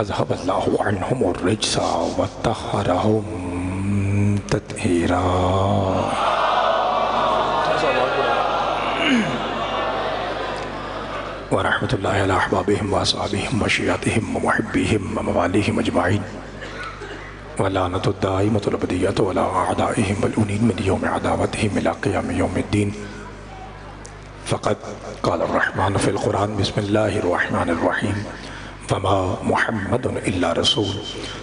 اذهب اللہ عنہم الرجس وطہرہم تطہیرا۔ ورحمۃ اللہ علی احبابہم واصحابہم وشیعتہم ومحبیہم وموالیہم اجمعین، ولعنۃ الدائمۃ الابدیۃ علی اعدائہم ملعونین من یوم عداوتہم الی قیام یوم الدین۔ فقد قال الرحمن فی القرآن بسم اللہ الرحمن الرحیم وما محمد الا رسول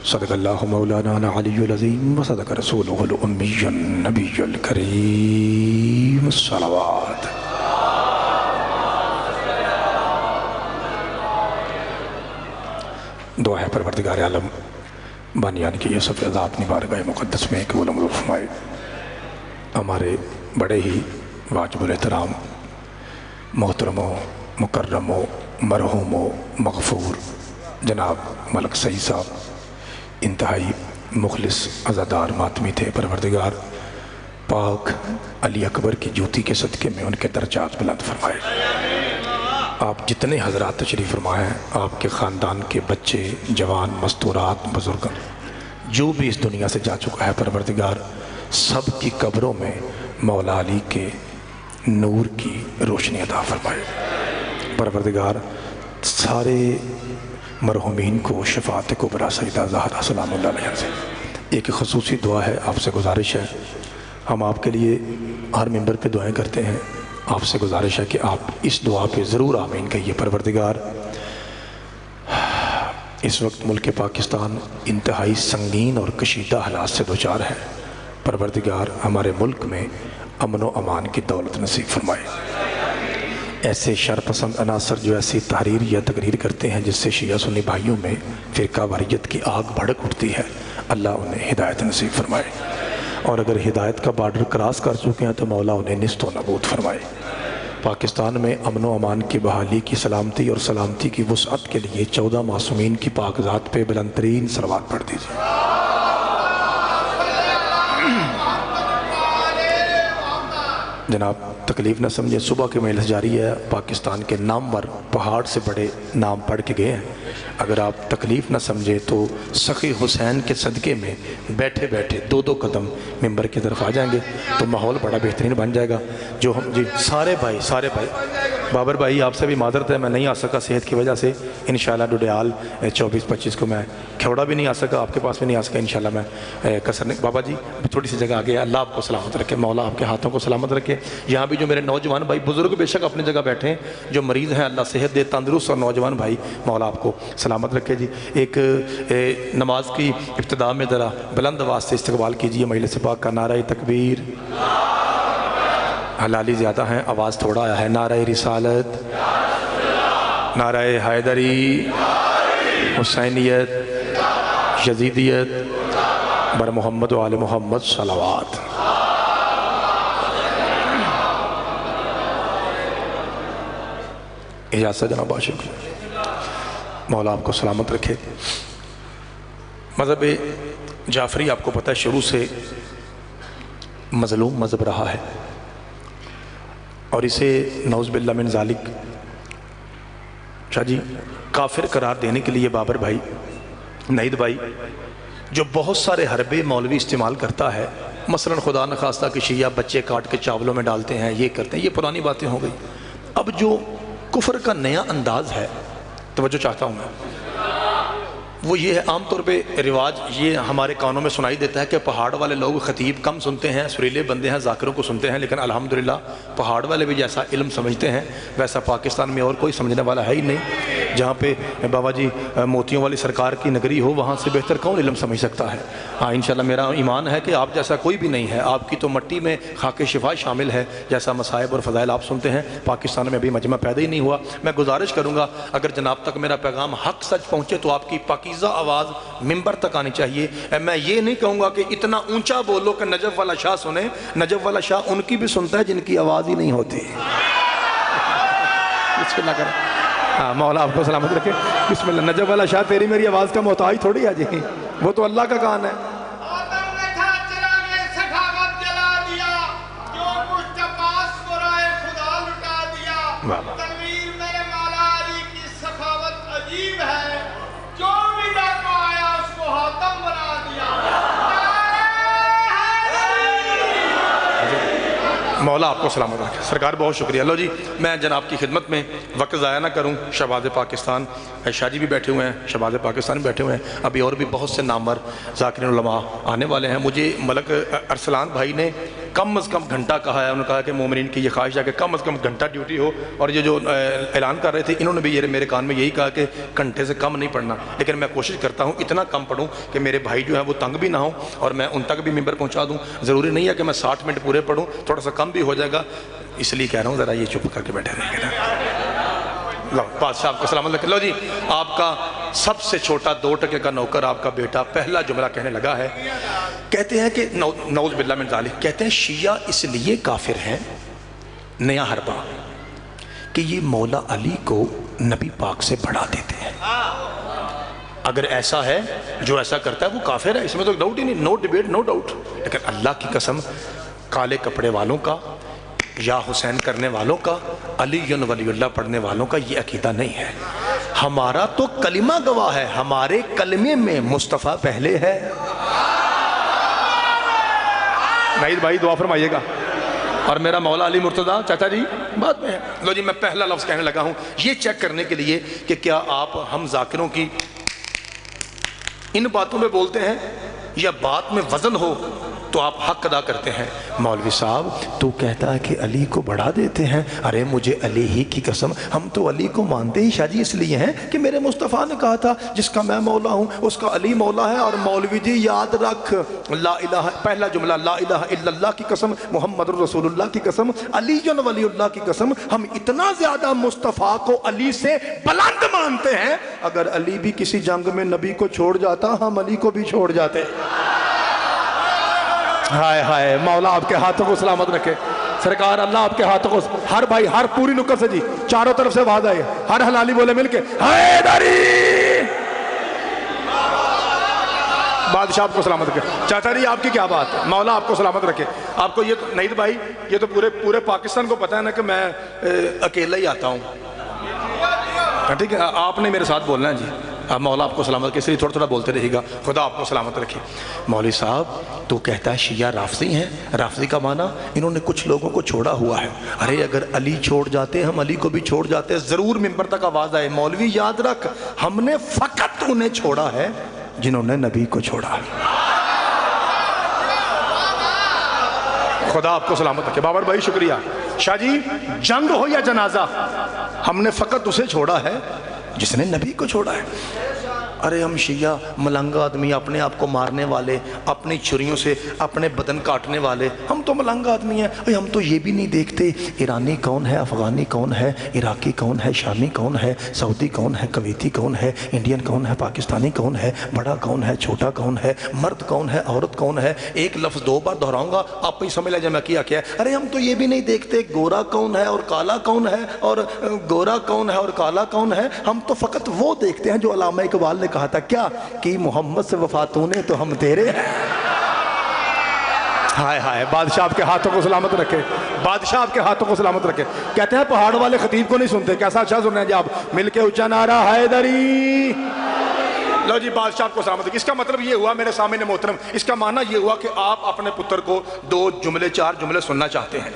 صدق اللہ مولانا العلی العظیم وصدق رسولہ الامی النبی الکریم الصلوات۔ دعا ہے پروردگار عالم بانیان کی یہ صفحہ ذات اپنی بارگاہ مقدس میں قبول و منظور فرمائے۔ ہمارے بڑے ہی واجب الاحترام محترم و مکرم و مرحوم و مغفور جناب ملک سعید صاحب انتہائی مخلص عزادار ماتمی تھے۔ پروردگار پاک علی اکبر کی جوتی کے صدقے میں ان کے درجات بلند فرمائے۔ آپ جتنے حضرات تشریف فرما ہیں، آپ کے خاندان کے بچے، جوان، مستورات، بزرگ جو بھی اس دنیا سے جا چکا ہے، پروردگار سب کی قبروں میں مولا علی کے نور کی روشنی عطا فرمائے۔ پروردگار سارے مرحومین کو شفاعت کبریٰ سیدہ زہرا سلام اللہ علیہ سے ایک خصوصی دعا ہے، آپ سے گزارش ہے، ہم آپ کے لیے ہر ممبر پہ دعائیں کرتے ہیں، آپ سے گزارش ہے کہ آپ اس دعا پہ ضرور آمین کہیے۔ پروردگار اس وقت ملک پاکستان انتہائی سنگین اور کشیدہ حالات سے دوچار ہے، پروردگار ہمارے ملک میں امن و امان کی دولت نصیب فرمائے۔ ایسے شرپسند عناصر جو ایسی تحریر یا تقریر کرتے ہیں جس سے شیعہ سنی بھائیوں میں فرقہ واریت کی آگ بھڑک اٹھتی ہے، اللہ انہیں ہدایت نصیب فرمائے، اور اگر ہدایت کا بارڈر کراس کر چکے ہیں تو مولا انہیں نیست و نابود فرمائے۔ پاکستان میں امن و امان کی بحالی کی سلامتی اور سلامتی کی وسعت کے لیے 14 معصومین کی پاک ذات پہ بلند ترین صلوات پڑھ دیجیے۔ جناب تکلیف نہ سمجھے، صبح کے مجلس جاری ہے، پاکستان کے نامور پہاڑ سے بڑے نام پڑھ کے گئے ہیں، اگر آپ تکلیف نہ سمجھے تو سخی حسین کے صدقے میں بیٹھے بیٹھے 2 قدم ممبر کی طرف آ جائیں گے تو ماحول بڑا بہترین بن جائے گا۔ جو ہم جی سارے بھائی بابر بھائی آپ سے بھی معذرت ہے، میں نہیں آ سکا صحت کی وجہ سے، انشاءاللہ ڈوڈیال 24-25 کو میں کھوڑا بھی نہیں آ سکا، آپ کے پاس بھی نہیں آ سکا، انشاءاللہ میں کسرنے بابا جی تھوڑی سی جگہ آگے، اللہ آپ کو سلامت رکھے، مولا آپ کے ہاتھوں کو سلامت رکھے۔ یہاں بھی جو میرے نوجوان بھائی بزرگ بے شک اپنی جگہ بیٹھے ہیں، جو مریض ہیں اللہ صحت دے، تندرست اور نوجوان بھائی مولا آپ کو سلامت رکھے جی۔ ایک نماز کی ابتدا میں ذرا بلند آواز سے استقبال کیجیے مجلس پاک کا نعرہ تکبیر، حلالی زیادہ ہیں آواز تھوڑا آیا ہے، نعرہ رسالت، نعرہ حیدری، حسینیت، یزیدیت، بر محمد و آل محمد صلوات۔ اجازت جناب عاشق، مولا آپ کو سلامت رکھے۔ مذہب جعفری آپ کو پتہ ہے شروع سے مظلوم مذہب رہا ہے، اور اسے نعوذ باللہ من ذالک جی کافر قرار دینے کے لیے بابر بھائی، نعید بھائی جو بہت سارے حربے مولوی استعمال کرتا ہے، مثلا خدا نخواستہ کہ شیعہ بچے کاٹ کے چاولوں میں ڈالتے ہیں، یہ کرتے ہیں، یہ پرانی باتیں ہو گئی۔ اب جو کفر کا نیا انداز ہے، توجہ چاہتا ہوں میں، وہ یہ ہے، عام طور پہ رواج یہ ہمارے کانوں میں سنائی دیتا ہے کہ پہاڑ والے لوگ خطیب کم سنتے ہیں، سریلے بندے ہیں، ذاکروں کو سنتے ہیں، لیکن الحمدللہ پہاڑ والے بھی جیسا علم سمجھتے ہیں ویسا پاکستان میں اور کوئی سمجھنے والا ہے ہی نہیں۔ جہاں پہ بابا جی موتیوں والی سرکار کی نگری ہو، وہاں سے بہتر کون علم سمجھ سکتا ہے؟ ہاں انشاءاللہ میرا ایمان ہے کہ آپ جیسا کوئی بھی نہیں ہے، آپ کی تو مٹی میں خاک شفا شامل ہے، جیسا مصائب اور فضائل آپ سنتے ہیں، پاکستان میں ابھی مجمع پیدا ہی نہیں ہوا۔ میں گزارش کروں گا اگر جناب تک میرا پیغام حق سچ پہنچے تو آپ کی پاکیزہ آواز ممبر تک آنی چاہیے۔ میں یہ نہیں کہوں گا کہ اتنا اونچا بولو کہ نجف والا شاہ سنے، نجف والا شاہ ان کی بھی سنتا ہے جن کی آواز ہی نہیں ہوتی۔ بسم اللہ کریں، مولا آپ کو سلامت رکھے، بسم اللہ۔ نجف والا شاہ تیری میری آواز کا محتاج تھوڑی ہے جی، وہ تو اللہ کا کان ہے۔ تنویر میرے مولا علی کی سخاوت عجیب ہے، جو بھی مولا آپ کو سلامت رکھے سرکار، بہت شکریہ۔ لو جی میں جناب کی خدمت میں وقت ضائع نہ کروں، شہباز پاکستان شاہ جی بھی بیٹھے ہوئے ہیں، شہباز پاکستان بھی بیٹھے ہوئے ہیں، ابھی اور بھی بہت سے نامور ذاکرین علماء آنے والے ہیں۔ مجھے ملک ارسلان بھائی نے کم از کم گھنٹہ کہا ہے، انہوں نے کہا کہ مومنین کی یہ خواہش ہے کہ کم از کم گھنٹہ ڈیوٹی ہو، اور یہ جو اعلان کر رہے تھے انہوں نے بھی یہ میرے کان میں یہی کہا کہ گھنٹے سے کم نہیں پڑھنا، لیکن میں کوشش کرتا ہوں اتنا کم پڑھوں کہ میرے بھائی جو ہیں وہ تنگ بھی نہ ہوں اور میں ان تک بھی ممبر پہنچا دوں۔ ضروری نہیں ہے کہ میں 60 منٹ پورے پڑھوں، تھوڑا سا کم بھی ہو جائے گا، اس لیے کہہ رہا ہوں ذرا یہ چپ کر کے بیٹھے رہیں گے نا۔ لو بادشاہ آپ کو سلامت رکھے۔ لو جی آپ کا سب سے چھوٹا 2 ٹکے کا نوکر آپ کا بیٹا پہلا جملہ کہنے لگا ہے، کہتے ہیں کہ نعوذ باللہ من ذالک، کہتے ہیں شیعہ اس لیے کافر ہیں، نیا حربہ، کہ یہ مولا علی کو نبی پاک سے بڑھا دیتے ہیں۔ اگر ایسا ہے جو ایسا کرتا ہے وہ کافر ہے، اس میں تو ڈاؤٹ ہی نہیں، نو ڈیبیٹ نو ڈاؤٹ۔ لیکن اللہ کی قسم کالے کپڑے والوں کا، یا حسین کرنے والوں کا، علی ولی اللہ پڑھنے والوں کا یہ عقیدہ نہیں ہے۔ ہمارا تو کلمہ گواہ ہے، ہمارے کلمے میں مصطفیٰ پہلے ہے۔ نعید بھائی دعا فرمائیے گا، اور میرا مولا علی مرتضیٰ چاچا جی بعد میں ہے۔ لو جی میں پہلا لفظ کہنے لگا ہوں یہ چیک کرنے کے لیے کہ کیا آپ ہم ذاکروں کی ان باتوں میں بولتے ہیں یا بات میں وزن ہو تو آپ حق ادا کرتے ہیں۔ مولوی صاحب تو کہتا ہے کہ علی کو بڑھا دیتے ہیں، ارے مجھے علی ہی کی قسم، ہم تو علی کو مانتے ہی شاہ جی اس لیے ہیں کہ میرے مصطفیٰ نے کہا تھا جس کا میں مولا ہوں اس کا علی مولا ہے۔ اور مولوی جی یاد رکھ، لا الہ، پہلا جملہ لا الہ الا اللہ کی قسم، محمد رسول اللہ کی قسم، علی ولی اللہ کی قسم، ہم اتنا زیادہ مصطفیٰ کو علی سے بلند مانتے ہیں، اگر علی بھی کسی جنگ میں نبی کو چھوڑ جاتا ہم علی کو بھی چھوڑ جاتے۔ ہائے ہائے، مولا آپ کے ہاتھوں کو سلامت رکھے سرکار، اللہ آپ کے ہاتھوں کو، ہر بھائی ہر پوری نکر سے جی چاروں طرف سے آواز آئے، ہر حلالی بولے مل کے حیدری۔ بادشاہ آپ کو سلامت رکھے۔ چاچا جی آپ کی کیا بات ہے، مولا آپ کو سلامت رکھے۔ آپ کو یہ نعید بھائی یہ تو پورے پاکستان کو پتہ ہے نا کہ میں اکیلا ہی آتا ہوں، ٹھیک ہے، آپ نے میرے ساتھ بولنا ہے جی۔ اب مولا آپ کو سلامت رکھے، اس لیے تھوڑا بولتے رہے گا، خدا آپ کو سلامت رکھے۔ مولوی صاحب تو کہتا ہے شیعہ رافضی ہیں، رافضی کا معنی انہوں نے کچھ لوگوں کو چھوڑا ہوا ہے۔ ارے اگر علی چھوڑ جاتے ہم علی کو بھی چھوڑ جاتے، ضرور ممبر تک آواز آئے، مولوی یاد رکھ ہم نے فقط انہیں چھوڑا ہے جنہوں نے نبی کو چھوڑا ہے۔ خدا آپ کو سلامت رکھے۔ بابر بھائی شکریہ۔ شاہ جی جنگ ہو یا جنازہ ہم نے فقط اسے چھوڑا ہے جس نے نبی کو چھوڑا ہے۔ ارے ہم شیعہ ملنگ آدمی، اپنے آپ کو مارنے والے، اپنی چھریوں سے اپنے بدن کاٹنے والے، ہم تو ملنگ آدمی ہیں۔ ہم تو یہ بھی نہیں دیکھتے ایرانی کون ہے، افغانی کون ہے، عراقی کون ہے، شامی کون ہے، سعودی کون ہے، کویتی کون ہے، انڈین کون ہے، پاکستانی کون ہے، بڑا کون ہے، چھوٹا کون ہے، مرد کون ہے، عورت کون ہے۔ ایک لفظ 2 بار دہراؤں گا آپ ہی سمجھ لیں جب میں کیا ہے۔ ارے ہم تو یہ بھی نہیں دیکھتے گورا کون ہے اور کالا کون ہے، اور گورا کون ہے اور کالا کون ہے، ہم تو فقط وہ دیکھتے ہیں جو علامہ اقبال نے کہا تھا، کیا کہ محمد سے وفاتوں نے تو ہم تیرے ہیں۔ ہائے ہائے، بادشاہ آپ کے ہاتھوں کو سلامت رکھے، بادشاہ آپ کے ہاتھوں کو سلامت رکھے۔ کہتے ہیں پہاڑ والے خطیب کو نہیں سنتے، کیسا اچھا سن رہے ہیں جی آپ، مل کے اونچا نعرہ حیدری۔ لو جی بادشاہ آپ کو سلامت رکھے۔ اس کا مطلب یہ ہوا میرے سامنے محترم، اس کا معنی یہ ہوا کہ آپ اپنے پتر کو 2 جملے 4 جملے سننا چاہتے ہیں۔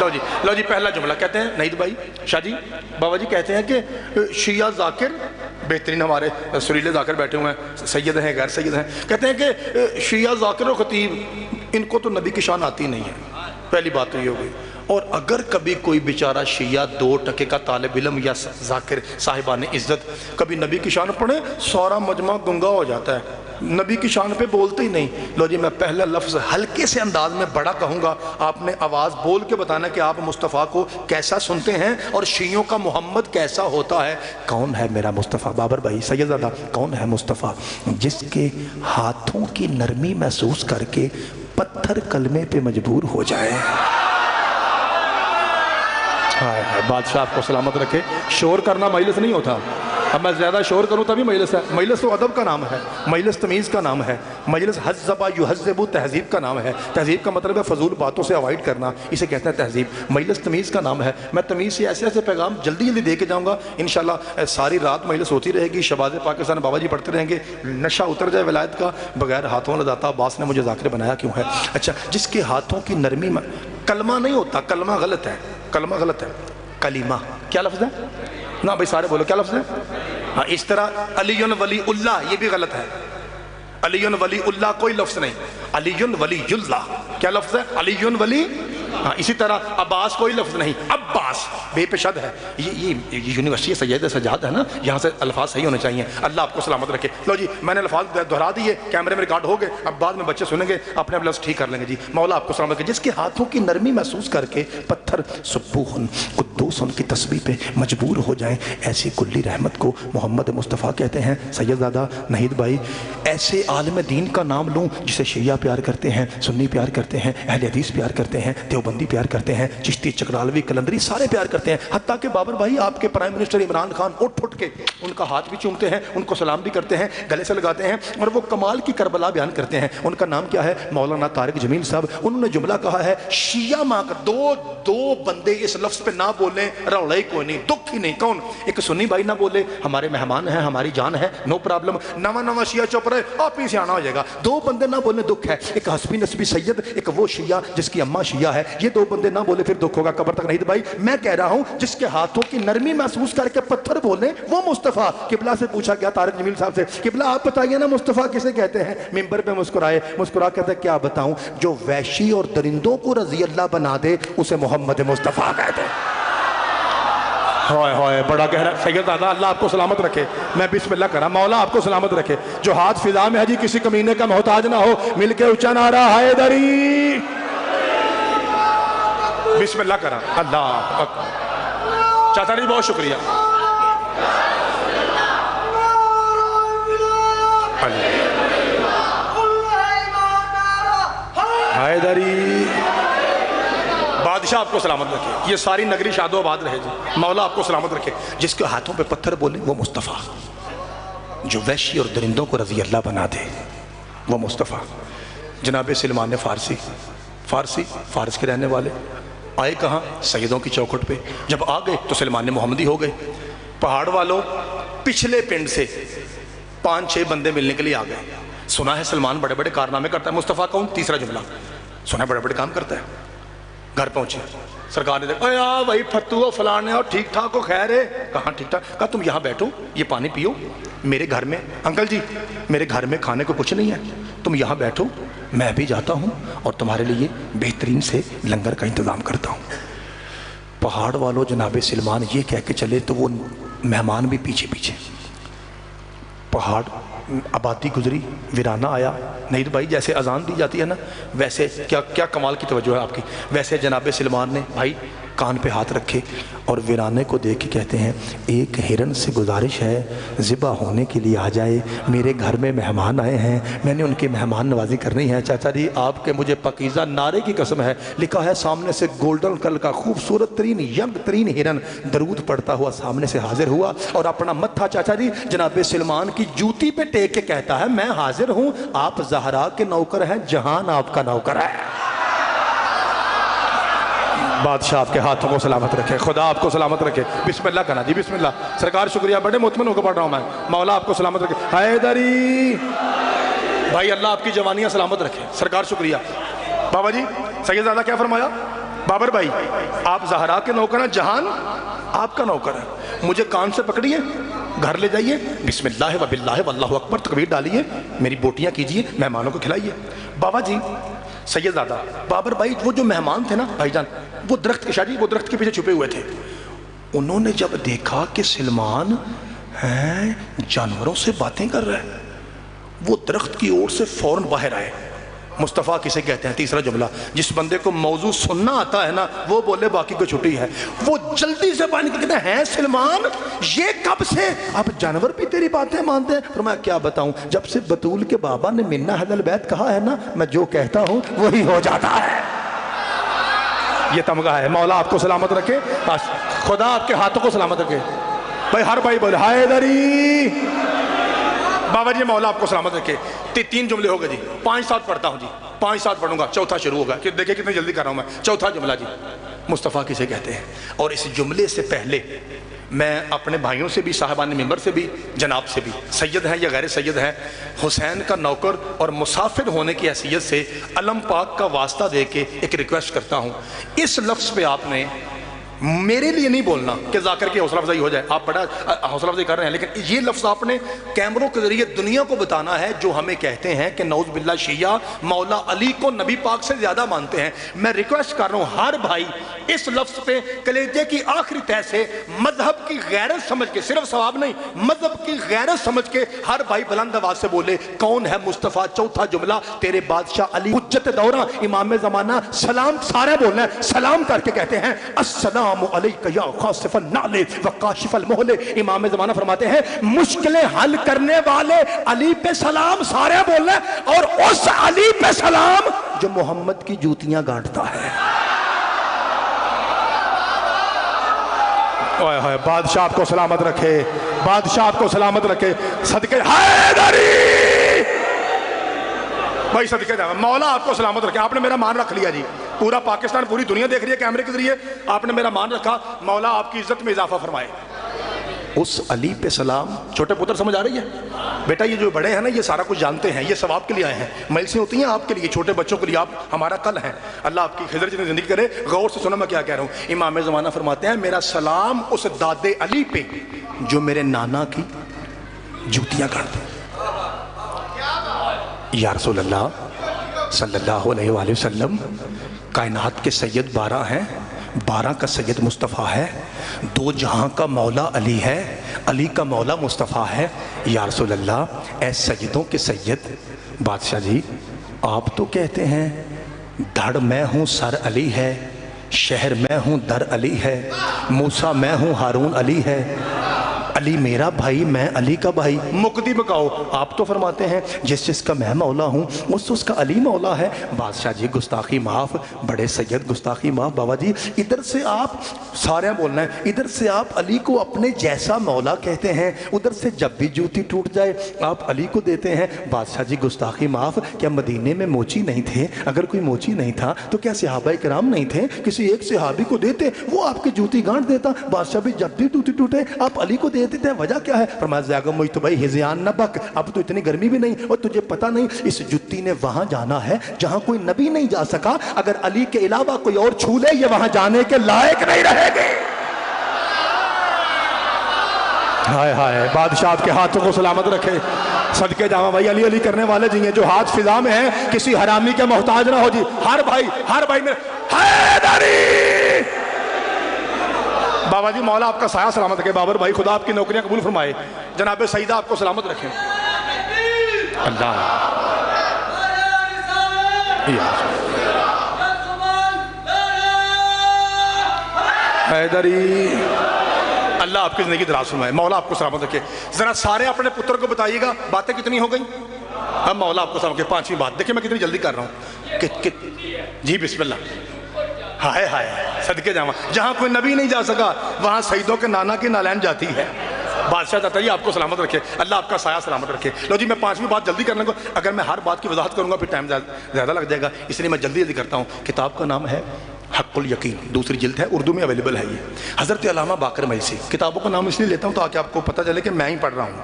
لو جی پہلا جملہ کہتے ہیں نعید بھائی، شاہ جی بابا جی کہتے ہیں کہ شیعہ ذاکر، بہترین ہمارے سریلے ذاکر بیٹھے ہوئے ہیں، سید ہیں غیر سید ہیں، کہتے ہیں کہ شیعہ ذاکر و خطیب ان کو تو نبی کی شان آتی نہیں ہے، پہلی بات تو یہ ہو گئی۔ اور اگر کبھی کوئی بیچارہ شیعہ 2 ٹکے کا طالب علم یا ذاکر صاحبان عزت کبھی نبی کی شان پڑھے، سارا مجمع گنگا ہو جاتا ہے، نبی کی شان پہ بولتے ہی نہیں۔ لو جی میں پہلا لفظ ہلکے سے انداز میں بڑا کہوں گا، آپ نے آواز بول کے بتانا کہ آپ مصطفیٰ کو کیسا سنتے ہیں اور شیعوں کا محمد کیسا ہوتا ہے۔ کون ہے میرا مصطفیٰ؟ بابر بھائی سیدزادہ، کون ہے مصطفیٰ؟ جس کے ہاتھوں کی نرمی محسوس کر کے پتھر کلمے پہ مجبور ہو جائے۔ بادشاہ آپ کو سلامت رکھے۔ شور کرنا مجلس نہیں ہوتا، اب میں زیادہ شور کروں تبھی مجلس ہے، مجلس تو ادب کا نام ہے، مجلس تمیز کا نام ہے، مجلس حذب یہذب تہذیب کا نام ہے۔ تہذیب کا مطلب ہے فضول باتوں سے اوائڈ کرنا، اسے کہتے ہیں تہذیب۔ مجلس تمیز کا نام ہے۔ میں تمیز سے ایسے ایسے پیغام جلدی دے کے جاؤں گا انشاءاللہ، ساری رات مجلس ہوتی رہے گی، شہباز پاکستان بابا جی پڑھتے رہیں گے، نشہ اتر جائے ولایت کا، بغیر ہاتھوں لگاتا عباس نے مجھے ذاکر بنایا کیوں ہے۔ اچھا، جس کے ہاتھوں کی نرمی میں کلمہ نہیں ہوتا، کلمہ غلط ہے، کلمہ غلط ہے، کلیمہ کیا لفظ ہے نا بھائی سارے بولو کیا لفظ ہے؟ ہاں اس طرح علی ولی اللہ یہ بھی غلط ہے، علی ولی اللہ کوئی لفظ نہیں، علی ولی اللہ کیا لفظ ہے؟ علی ولی، ہاں اسی طرح عباس کوئی لفظ نہیں، عباس بے پشد ہے۔ یہ یونیورسٹی سید سجاد ہے نا، یہاں سے الفاظ صحیح ہونے چاہیے۔ اللہ آپ کو سلامت رکھے۔ لو جی میں نے الفاظ دہرا دیے، کیمرے میں ریکارڈ ہو گئے، اب بعد میں بچے سنیں گے اپنے لفظ ٹھیک کر لیں گے۔ جی مولا آپ کو سلامت رکھے۔ جس کے ہاتھوں کی نرمی محسوس کر کے پتھر سبوح قدوس کی تسبیح پہ مجبور ہو جائیں، ایسی کلی رحمت کو محمد مصطفیٰ کہتے ہیں۔ سید زادہ نہید بھائی ایسے عالم دین کا نام لوں جسے شیعہ پیار کرتے ہیں، سنی پیار کرتے ہیں، اہل حدیث پیار کرتے ہیں، دیوبندی پیار کرتے ہیں، چشتی چکرالوی کلندری سارے پیار کرتے ہیں، حتیٰ کہ بابر بھائی آپ کے پرائم منسٹر عمران خان اٹھ کے ان کا ہاتھ بھی چومتے ہیں، ان کو سلام بھی کرتے ہیں، گلے سے لگاتے ہیں، اور وہ کمال کی کربلا بیان کرتے ہیں۔ ان کا نام کیا ہے؟ مولانا طارق جمیل صاحب۔ انہوں نے جملہ کہا ہے شیعہ ماں کا دو بندے اس لفظ پہ نہ بولیں روڑا ہی کوئی نہیں، دکھ ہی نہیں۔ کون؟ ایک سنی بھائی نہ بولے ہمارے مہمان ہیں، ہماری جان ہے، نو پرابلم، نواں شیعہ چپ رہے آپ ہی سے آنا ہو جائے گا۔ دو بندے نہ بولے دکھ ہے، ایک حسبی نسبی سید، ایک وہ شیعہ جس کی اماں شیعہ ہے، یہ دو بندے نہ بولے پھر دکھ ہوگا قبر تک۔ نہیں بھائی میں کہہ رہا ہوں جس کے ہاتھوں کی نرمی محسوس کر کے پتھر بولیں وہ مصطفیٰ۔ قبلہ سے پوچھا گیا طارق جمیل صاحب سے، قبلہ آپ بتائیے نا مصطفیٰ کسے کہتے ہیں؟ ممبر پہ مسکرائے، مسکرا کہتے کیا بتاؤں، جو وحشی اور درندوں کو رضی اللہ بنا دے اسے محمد مصطفیٰ کہتے ہیں۔ ہوئے ہوئے بڑا گہرا سید زادہ اللہ آپ کو سلامت رکھے۔ میں بسم اللہ کرا، مولا آپ کو سلامت رکھے۔ جو ہاتھ فضا میں ہے جی کسی کمینے کا محتاج نہ ہو، مل کے اونچا نعرہ حیدری، بسم اللہ کرا۔ اللہ اکبر۔ چاچا جی بہت شکریہ۔ حیدری بادشاہ آپ کو سلامت رکھے۔ یہ ساری نگری شاد و آباد رہے جی، مولا آپ کو سلامت رکھے۔ جس کے ہاتھوں پہ پتھر بولے وہ مصطفیٰ، جو وحشی اور درندوں کو رضی اللہ بنا دے وہ مصطفیٰ۔ جناب سلمان فارس کے رہنے والے آئے کہاں؟ سیدوں کی چوکھٹ پہ۔ جب آ گئے تو سلمان محمدی ہو گئے۔ پہاڑ والوں پچھلے پنڈ سے 5-6 بندے ملنے کے لیے آ گئے۔ سنا ہے سلمان بڑے بڑے کارنامے کرتا ہے۔ مصطفیٰ کون؟ تیسرا جملہ، سنا ہے بڑے بڑے کام کرتا ہے۔ گھر پہنچے، سرکار نے دیکھا اے بھائی فتو فلانے اور ٹھیک ٹھاک ہو؟ خیر ہے؟ کہاں ٹھیک ٹھاک؟ کہا تم یہاں بیٹھو، یہ پانی پیو، میرے گھر میں انکل جی میرے گھر میں کھانے کو کچھ نہیں ہے، تم یہاں بیٹھو، میں بھی جاتا ہوں اور تمہارے لیے بہترین سے لنگر کا انتظام کرتا ہوں۔ پہاڑ والوں جناب سلمان یہ کہہ کے چلے تو وہ مہمان بھی پیچھے پیچھے۔ پہاڑ آبادی گزری، ویرانہ آیا۔ نہیں بھائی جیسے اذان دی جاتی ہے نا ویسے کیا کمال کی توجہ ہے آپ کی، ویسے جناب سلمان نے بھائی کان پہ ہاتھ رکھے اور ویرانے کو دیکھ کے کہتے ہیں ایک ہرن سے گزارش ہے ذبح ہونے کے لیے آ جائے، میرے گھر میں مہمان آئے ہیں، میں نے ان کی مہمان نوازی کرنی ہے۔ چاچا جی آپ کے مجھے پاکیزہ نعرے کی قسم ہے، لکھا ہے سامنے سے گولڈن کلر کا خوبصورت ترین ینگ ترین ہرن درود پڑھتا ہوا سامنے سے حاضر ہوا اور اپنا متھا چاچا جی جناب سلمان کی جوتی پہ ٹیک کے کہتا ہے میں حاضر ہوں، آپ زہرا کے نوکر ہیں، جہان آپ کا نوکر ہے۔ بادشاہ آپ کے ہاتھوں کو سلامت رکھے، خدا آپ کو سلامت رکھے۔ بسم اللہ کہنا جی، بسم اللہ۔ سرکار شکریہ، بڑے مطمئن ہو کے پڑھ رہا ہوں میں، مولا آپ کو سلامت رکھے۔ حیدری بھائی اللہ آپ کی جوانیاں سلامت رکھے، سرکار شکریہ۔ بابا جی سید زادہ کیا فرمایا؟ بابر بھائی آپ زہرا کے نوکر ہیں، جہان آپ کا نوکر ہے، مجھے کان سے پکڑیے، گھر لے جائیے، بسم اللہ و باللہ واللہ اکبر تکبیر ڈالیے، میری بوٹیاں کیجئے، مہمانوں کو کھلائیے۔ بابا جی سید زادہ بابر بھائی وہ جو مہمان تھے نا بھائی جان، وہ درخت کے شاید وہ درخت کے پیچھے چھپے ہوئے تھے، انہوں نے جب دیکھا کہ سلمان جانوروں سے باتیں کر رہے ہیں، وہ درخت کی اوٹ سے فوراً باہر آئے۔ مصطفیٰ کسے کہتے ہیں؟ تیسرا جملہ، جس بندے کو موضوع سننا آتا ہے نا وہ بولے باقی کو چھٹی ہے، وہ جلدی سے پانی کہتے ہیں سلمان یہ کب سے اب جانور بھی تیری باتیں مانتے ہیں؟ فرمایا کیا بتاؤں، جب سے بطول کے بابا نے منا حد البیت کہا ہے نا میں جو کہتا ہوں وہی ہو جاتا ہے۔ یہ تمغہ ہے، مولا آپ کو سلامت رکھے، خدا آپ کے ہاتھوں کو سلامت رکھے۔ بھائی ہر بھائی بولے حیدری، بابا جی مولا آپ کو سلامت رکھے۔ 3 جملے ہو گئے جی، 5-7 پڑھتا ہوں جی، 5-7 پڑھوں گا، چوتھا شروع ہوگا، کہ دیکھیں کتنی جلدی کر رہا ہوں میں۔ چوتھا جملہ جی، مصطفیٰ کسے کہتے ہیں؟ اور اس جملے سے پہلے میں اپنے بھائیوں سے بھی، صاحبان ممبر سے بھی، جناب سے بھی، سید ہیں یا غیر سید ہیں، حسین کا نوکر اور مسافر ہونے کی حیثیت سے علم پاک کا واسطہ دے کے ایک ریکویسٹ کرتا ہوں، اس لفظ پہ آپ نے میرے لیے نہیں بولنا کہ ذاکر کی حوصلہ افزائی ہو جائے، آپ بڑا حوصلہ افزائی کر رہے ہیں، لیکن یہ لفظ آپ نے کیمروں کے ذریعے دنیا کو بتانا ہے جو ہمیں کہتے ہیں کہ نعوذ باللہ شیعہ مولا علی کو نبی پاک سے زیادہ مانتے ہیں۔ میں ریکویسٹ کر رہا ہوں ہر بھائی اس لفظ پہ کلیجے کی آخری تہ سے مذہب کی غیرت سمجھ کے، صرف ثواب نہیں، مذہب کی غیرت سمجھ کے ہر بھائی بلند آواز سے بولے، کون ہے مصطفیٰ؟ چوتھا جملہ تیرے بادشاہ علی حجت دورہ امام زمانہ، سلام سارے بولنا ہے، سلام کر کے کہتے ہیں السلام علیکہ یا خاصف النعل وقاشف المحل۔ امام زمانہ فرماتے ہیں مشکلیں حل کرنے والے علی پہ سلام سارے بولنا ہے، اور اس علی پہ سلام جو محمد کی جوتیاں گانٹتا ہے۔ بادشاہ آپ کو سلامت رکھے، بادشاہ آپ کو سلامت رکھے، صدقے حیدری بھائی، صدقے جاؤ، مولا آپ کو سلامت رکھے۔ آپ نے میرا مان رکھ لیا جی، پورا پاکستان پوری دنیا دیکھ رہی ہے کیمرے کے ذریعے، آپ نے میرا مان رکھا، مولا آپ کی عزت میں اضافہ فرمائے۔ اس علی پہ سلام، چھوٹے پتر سمجھ آ رہی ہے بیٹا؟ یہ جو بڑے ہیں نا یہ سارا کچھ جانتے ہیں، یہ ثواب کے لیے آئے ہیں، مجلسیں ہوتی ہیں آپ کے لیے، چھوٹے بچوں کے لیے، آپ ہمارا کل ہیں، اللہ آپ کی خضر جتنی زندگی کرے۔ غور سے سنو میں کیا کہہ رہا ہوں۔ امام زمانہ فرماتے ہیں میرا سلام اس داد علی پہ جو میرے نانا کی جوتیاں گاڑتے ہیں۔ یا رسول اللہ صلی اللہ علیہ وآلہ وسلم، کائنات کے سید 12 ہیں، 12 کا سید مصطفیٰ ہے، 2 جہاں کا مولا علی ہے، علی کا مولا مصطفیٰ ہے۔ یا رسول اللہ اے سیدوں کے سید، بادشاہ جی آپ تو کہتے ہیں دھڑ میں ہوں سر علی ہے، شہر میں ہوں در علی ہے، موسیٰ میں ہوں ہارون علی ہے، علی میرا بھائی میں علی کا بھائی، مقدی بکاؤ۔ آپ تو فرماتے ہیں جس جس کا میں مولا ہوں اس کا علی مولا ہے۔ بادشاہ جی گستاخی معاف، بڑے سید گستاخی معاف۔ بابا جی ادھر سے آپ سارے بولنا ہے، ادھر سے آپ علی کو اپنے جیسا مولا کہتے ہیں، ادھر سے جب بھی جوتی ٹوٹ جائے آپ علی کو دیتے ہیں۔ بادشاہ جی گستاخی معاف، کیا مدینے میں موچی نہیں تھے؟ اگر کوئی موچی نہیں تھا تو کیا صحابہ کرام نہیں تھے؟ کسی ایک صحابی کو دیتے، وہ آپ کی جوتی گانٹ دیتا۔ بادشاہ بھی جب بھی جوتی ٹوٹے آپ علی کو دیتے تھے، وجہ کیا ہے؟ فرمایا زیاگہ مجھ تو بھائی ہزیان نہ بک، اب تو اتنی گرمی بھی نہیں اور تجھے پتہ نہیں اس جتی نے وہاں جانا ہے جہاں کوئی نبی نہیں جا سکا، اگر علی کے علاوہ کوئی اور چھو لے یہ وہاں جانے کے لائق نہیں رہے گے۔ ہائے ہائے، بادشاہ آپ کے ہاتھوں کو سلامت رکھے، صدقے جاواں بھائی علی علی کرنے والے جی ہیں جو ہاتھ فضا میں ہیں، کسی حرامی کے محتاج نہ ہو جی۔ ہر بھائی میں حیدری بابا جی مولا آپ کا سایہ سلامت رکھے، بابر بھائی خدا آپ کی نوکریاں قبول فرمائے، جناب سیدہ آپ کو سلامت رکھیں۔ اللہ حیدری، اللہ آپ کی زندگی دراز فرمائے، مولا آپ کو سلامت رکھے۔ ذرا سارے اپنے پتر کو بتائیے گا باتیں کتنی ہو گئیں؟ اب مولا آپ کو سلامت رکھے۔ 5ویں بات دیکھیں میں کتنی جلدی کر رہا ہوں۔ جی بسم اللہ۔ ہائے ہائے، صدقے جاواں، جہاں کوئی نبی نہیں جا سکا وہاں سیدوں کے نانا کی نالین جاتی ہے۔ بادشاہ چاہتا ہے آپ کو سلامت رکھے، اللہ آپ کا سایہ سلامت رکھے۔ لو جی میں 5ویں بات جلدی کرنے کو، اگر میں ہر بات کی وضاحت کروں گا پھر ٹائم زیادہ لگ جائے گا، اس لیے میں جلدی کرتا ہوں۔ کتاب کا نام ہے حق الیقین، 2 جلد ہے، اردو میں اویلیبل ہے یہ، حضرت علامہ باقر مجلسی۔ کتابوں کا نام اس لیے لیتا ہوں تاکہ آپ کو پتہ چلے کہ میں ہی پڑھ رہا ہوں۔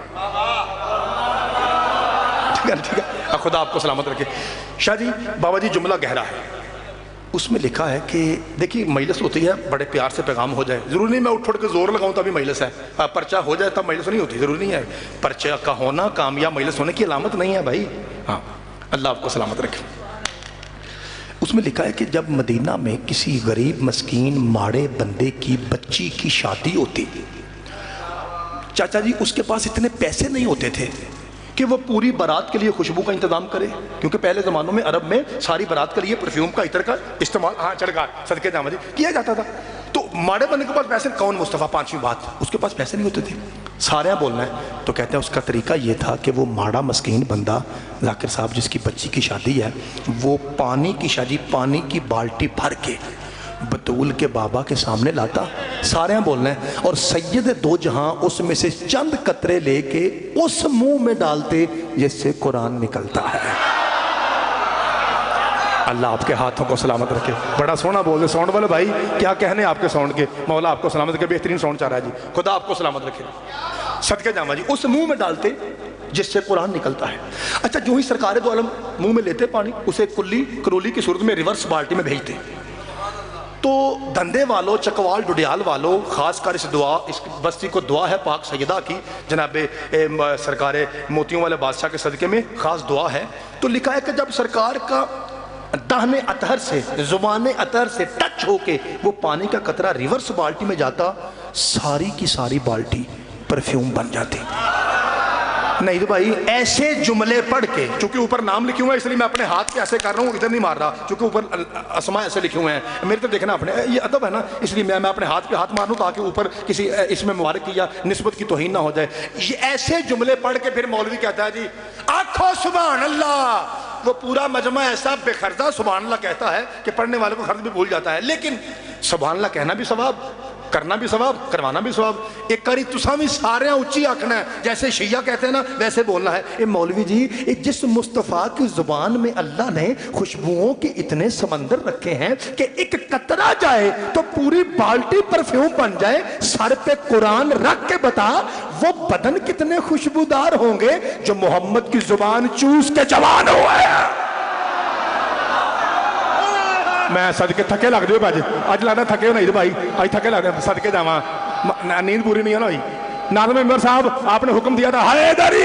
ٹھیک ہے، خدا آپ کو سلامت رکھے۔ شاہ جی بابا جی جملہ گہرا ہے، اس میں لکھا ہے کہ دیکھیے مجلس ہوتی ہے بڑے پیار سے پیغام ہو جائے، ضروری نہیں میں اٹھ کے زور لگاؤں تبھی مجلس ہے، پرچہ ہو جائے تب مجلس نہیں ہوتی، ضروری نہیں ہے، پرچہ کا ہونا کامیاب مجلس ہونے کی علامت نہیں ہے بھائی۔ ہاں اللہ آپ کو سلامت رکھے۔ اس میں لکھا ہے کہ جب مدینہ میں کسی غریب مسکین ماڑے بندے کی بچی کی شادی ہوتی، چاچا جی اس کے پاس اتنے پیسے نہیں ہوتے تھے کہ وہ پوری بارات کے لیے خوشبو کا انتظام کرے، کیونکہ پہلے زمانوں میں عرب میں ساری بارات کے لیے پرفیوم کا عطر کا استعمال چڑکا صدقے جاواں جی کیا جاتا تھا۔ تو ماڑے بندے کے پاس پیسے، کون مصطفیٰ 5ویں بات، اس کے پاس پیسے نہیں ہوتے تھے، سارے بولنا ہے تو کہتے ہیں اس کا طریقہ یہ تھا کہ وہ ماڑا مسکین بندہ ذاکر صاحب جس کی بچی کی شادی ہے، وہ پانی کی بالٹی بھر کے بطول کے بابا کے سامنے لاتا، سارے بولنا ہے، اور سید 2 جہاں اس میں سے چند قطرے لے کے اس منہ میں ڈالتے جس سے قرآن نکلتا ہے۔ اللہ آپ کے ہاتھوں کو سلامت رکھے. بڑا سونا بول دے ساؤنڈ والے بھائی, کیا کہنے آپ کے ساؤنڈ کے. مولا آپ کو سلامت رکھے, بہترین ساؤنڈ چاہ رہا ہے جی. خدا آپ کو سلامت رکھے. صدقے جاواں جی. اس منہ میں ڈالتے جس سے قرآن نکلتا ہے. اچھا جو ہی سرکار دو عالم منہ میں لیتے پانی, اسے کلی کرولی کی صورت میں ریورس بالٹی میں بھیجتے. تو دندے والوں, چکوال ڈڈیال والوں, خاص کر اس بستی کو دعا ہے پاک سیدہ کی, جناب سرکار موتیوں والے بادشاہ کے صدقے میں خاص دعا ہے. تو لکھا ہے کہ جب سرکار کا دہن اطہر سے, زبان اطہر سے ٹچ ہو کے وہ پانی کا قطرہ ریورس بالٹی میں جاتا, ساری کی ساری بالٹی پرفیوم بن جاتی. نہیں تو بھائی ایسے جملے پڑھ کے, چونکہ اوپر نام لکھے ہوئے ہیں اس لیے میں اپنے ہاتھ پہ ایسے کر رہا ہوں, ادھر نہیں مار رہا, چونکہ اوپر اسماء ایسے لکھے ہوئے ہیں. میرے تو دیکھنا اپنے, یہ ادب ہے نا, اس لیے میں اپنے ہاتھ پہ ہاتھ مار لوں تاکہ اوپر کسی اس میں مبارک کی یا نسبت کی توہین نہ ہو جائے. یہ ایسے جملے پڑھ کے پھر مولوی کہتا ہے جی آنکھو سبحان اللہ. وہ پورا مجمع ایسا بے خرزہ سبحان اللہ کہتا ہے کہ پڑھنے والے کو خرد بھی بھول جاتا ہے. لیکن سبحان اللہ کہنا بھی ثواب, کرنا بھی ثواب, کروانا بھی ثواب. ایک کاری تساں بھی سارے اونچی آکھنا ہے, جیسے شیعہ کہتے ہیں نا ویسے بولنا ہے. اے مولوی جی, جس مصطفیٰ کی زبان میں اللہ نے خوشبوؤں کے اتنے سمندر رکھے ہیں کہ ایک قطرہ جائے تو پوری بالٹی پرفیوم بن جائے, سر پہ قرآن رکھ کے بتا وہ بدن کتنے خوشبودار ہوں گے جو محمد کی زبان چوس کے جوان ہوئے ہیں. میں صدقے تھکے لگ دے بھائی, آج لانا تھکے ہو نہیں بھائی, آج تھکے لگ دے صدقے جاواں, نیند پوری نہیں ہے نا بھائی. ناظم ممبر صاحب آپ نے حکم دیا تھا حیدری.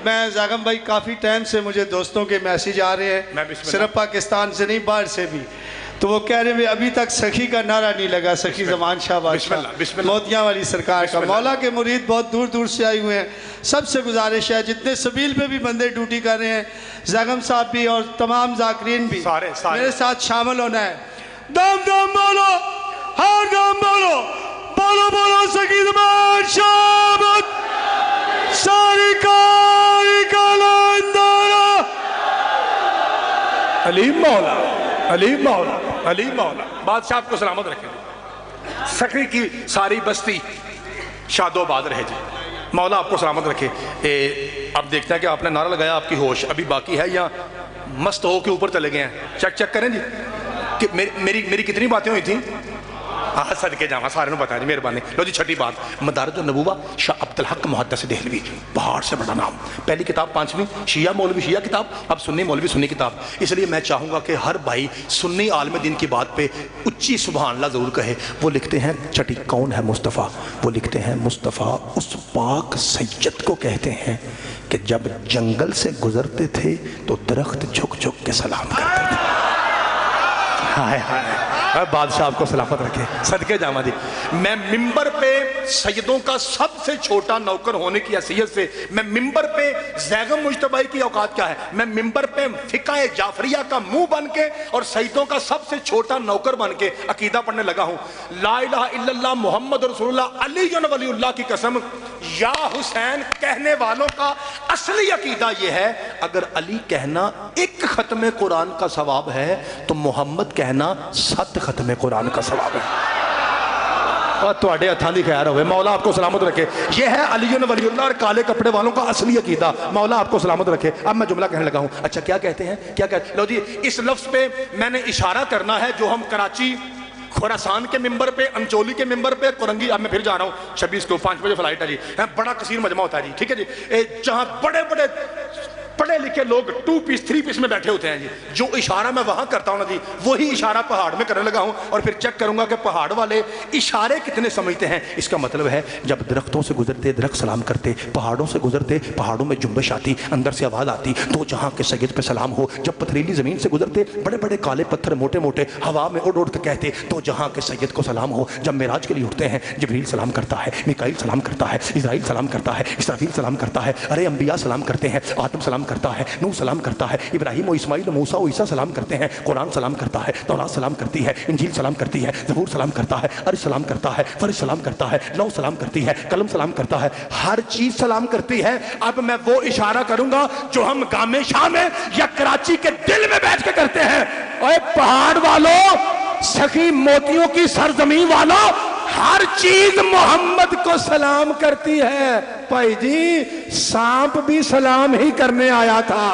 میں زاغم بھائی کافی ٹائم سے مجھے دوستوں کے میسیج آ رہے ہیں, صرف پاکستان سے نہیں باہر سے بھی, تو وہ کہہ رہے ہیں ابھی تک سخی کا نعرہ نہیں لگا, سخی زمان شاہ بادشاہ موتیاں والی سرکار کا. مولا کے مرید بہت دور دور سے آئے ہوئے ہیں, سب سے گزارش ہے جتنے سبیل پہ بھی بندے ڈیوٹی کر رہے ہیں, زاغم صاحب بھی اور تمام ذاکرین بھی میرے ساتھ شامل ہونا ہے. دم دم بولو, ہر دم بولو, بولو بولو سخی زمان شاہ ساری کاری کالندارا علی مولا, علی مولا, علی مولا. بادشاہ آپ کو سلامت رکھے. سخی کی ساری بستی شاد و آباد رہے جی. مولا آپ کو سلامت رکھے. اب دیکھتے ہیں کہ آپ نے نعرہ لگایا, آپ کی ہوش ابھی باقی ہے یا مست ہو کے اوپر چلے گئے ہیں؟ چیک کریں جی کہ میری کتنی باتیں ہوئی تھیں. ہاں صدقے جاواں, سارے نے بتایا جی, مہربانی. لو جی چھٹی بات, مدارج النبوہ شاہ عبدالحق محدث دہلوی, پہاڑ سے بڑا نام. پہلی کتاب 5ویں, شیعہ مولوی شیعہ کتاب, اب سنی مولوی سنی کتاب. اس لیے میں چاہوں گا کہ ہر بھائی سنی عالم دین کی بات پہ اچھی سبحان اللہ ضرور کہے. وہ لکھتے ہیں چھٹی کون ہے مصطفیٰ, وہ لکھتے ہیں مصطفیٰ اس پاک سید کو کہتے ہیں کہ جب جنگل سے گزرتے تھے تو درخت جھک جھک کے سلام کرتے تھے. ہائے ہائے, بادشاہ آپ کو سلامت رکھے. صدقے جاواں جی. میں ممبر پہ سیدوں کا سب سے چھوٹا نوکر ہونے کی حیثیت سے, میں ممبر پہ زیغم مجتبی کی اوقات کیا ہے, میں ممبر پہ فقہ جعفریہ کا منہ بن کے اور سیدوں کا سب سے چھوٹا نوکر بن کے عقیدہ پڑھنے لگا ہوں. لا الہ الا اللہ محمد رسول اللہ علی ولی اللہ کی قسم, یا حسین کہنے والوں کا اصلی عقیدہ یہ ہے, اگر علی کہنا ایک ختم قرآن کا ثواب ہے تو محمد کہنا 7 ختم قرآن کا ثواب ہے. اور توڑے ہتھاں دی خیر ہوئے. مولا آپ کو سلامت رکھے. یہ ہے علی ولی اللہ اور کالے کپڑے والوں کا اصلی عقیدہ. مولا آپ کو سلامت رکھے. اب میں جملہ کہنے لگا ہوں. اچھا کیا کہتے ہیں, کیا کہتے ہیں؟ لو جی, اس لفظ پہ میں نے اشارہ کرنا ہے جو ہم کراچی خوراسان کے ممبر پہ, انچولی کے ممبر پہ, کورنگی, اب میں پھر جا رہا ہوں 26 کو 5 بجے فلائٹ ہے جی, بڑا کثیر مجمع ہوتا ہے جی, ٹھیک ہے جی, جہاں بڑے بڑے پڑھے لکھے لوگ 2 پیس 3 پیس میں بیٹھے ہوتے ہیں جی. جو اشارہ میں وہاں کرتا ہوں نا جی, وہی اشارہ پہاڑ میں کرنے لگا ہوں, اور پھر چیک کروں گا کہ پہاڑ والے اشارے کتنے سمجھتے ہیں. اس کا مطلب ہے جب درختوں سے گزرتے درخت سلام کرتے, پہاڑوں سے گزرتے پہاڑوں میں جنبش آتی, اندر سے آواز آتی تو جہاں کے سید پہ سلام ہو. جب پتھریلی زمین سے گزرتے بڑے بڑے کالے پتھر موٹے موٹے ہوا میں اڑ اڑ کے کہتے تو جہاں کے سید کو سلام ہو. جب معراج کے لیے اٹھتے ہیں, جبریل سلام کرتا ہے, میکائیل سلام کرتا ہے, اسرائیل سلام کرتا ہے, اسرافیل سلام کرتا ہے, ارے انبیاء سلام کرتے ہیں, آدم سلام کرتا ہے, نوح سلام کرتا ہے, ابراہیم و اسماعیل و موسیٰ و عیسیٰ سلام کرتے ہیں, قرآن سلام کرتا ہے, تورات سلام کرتی ہے, انجیل سلام کرتی ہے, زبور سلام کرتا ہے, عرش سلام کرتا ہے, فرش سلام کرتا ہے, لوح سلام کرتی ہے, قلم سلام کرتا ہے, ہر چیز سلام کرتی ہے. اب میں وہ اشارہ کروں گا جو ہم گام شاہ میں یا کراچی کے دل میں بیٹھ کے کرتے ہیں. اے پہاڑ والوں, سخی موتیوں کی سرزمین والوں, ہر چیز محمد کو سلام کرتی ہے. بھائی جی, سانپ بھی سلام ہی کرنے آیا تھا.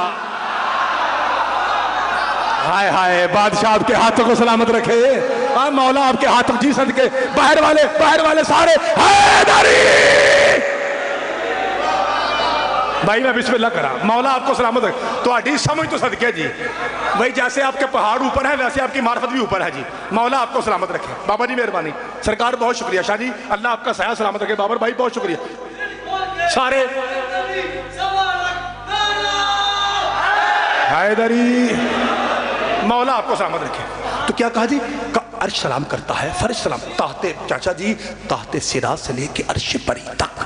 ہائے ہائے بادشاہ آپ کے ہاتھوں کو سلامت رکھے. مولا آپ کے ہاتھوں جی صدقے. باہر والے سارے حیدری. بھائی میں بسم اللہ کرا. مولا آپ کو سلامت رکھے. تو اڈی سمجھ تو صدقے جی. بھائی جیسے آپ کے پہاڑ اوپر ہیں ویسے آپ کی معرفت بھی اوپر ہے جی. مولا آپ کو سلامت رکھے. بابا جی مہربانی. سرکار بہت شکریہ. شاہ جی اللہ آپ کا سایہ سلامت رکھے. بابر بھائی بہت شکریہ. سارے حیدری. مولا آپ کو سلامت رکھے. تو کیا کہا جی؟ عرش سلام کرتا ہے. فرش سلام. تحت چاچا جی تحت سرا سے لے کے عرش پری تک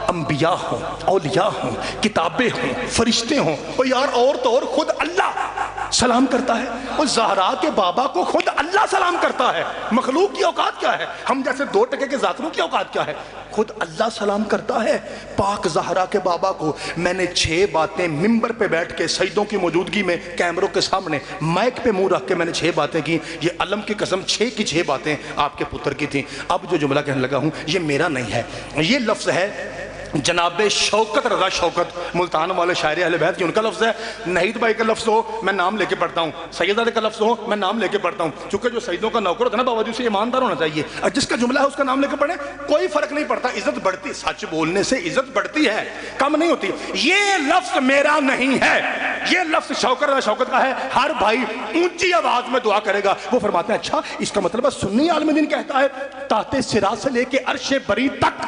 انبیاء ہوں، اولیاء ہوں، کتابیں ہوں، فرشتے ہوں. اور یار اور تو اور خود اللہ سلام کرتا ہے. اور زہرا کے بابا کو خود اللہ سلام کرتا ہے. مخلوق کی اوقات کیا ہے؟ ہم جیسے 2 ٹکے کے ذاکروں کی اوقات کیا ہے؟ خود اللہ سلام کرتا ہے پاک زہرا کے بابا کو. میں نے 6 باتیں ممبر پہ بیٹھ کے سجدوں کی موجودگی میں کیمروں کے سامنے مائک پہ منہ رکھ کے میں نے 6 باتیں کی. یہ علم کی قسم 6 کی 6 باتیں آپ کے پتر کی تھیں. اب جو جملہ کہنے لگا ہوں یہ میرا نہیں ہے. یہ لفظ ہے جناب شوکت رضا شوکت ملتان والے شاعر اہل بیت کی. ان کا لفظ ہے. نہید بھائی کا لفظ ہو میں نام لے کے پڑھتا ہوں. سیدہ کا لفظ ہو میں نام لے کے پڑھتا ہوں. چونکہ جو سیدوں کا نوکر ہوتا ہے نا بابا جی اسے ایماندار ہونا چاہیے. اور جس کا جملہ ہے اس کا نام لے کے پڑھیں کوئی فرق نہیں پڑتا. عزت بڑھتی. سچ بولنے سے عزت بڑھتی ہے کم نہیں ہوتی. یہ لفظ میرا نہیں ہے. یہ لفظ شوکت رضا شوکت کا ہے. ہر بھائی اونچی آواز میں دعا کرے گا. وہ فرماتے ہیں اچھا اس کا مطلب ہے سنی عالم دین کہتا ہے تحت سرا سے لے کے عرش بری تک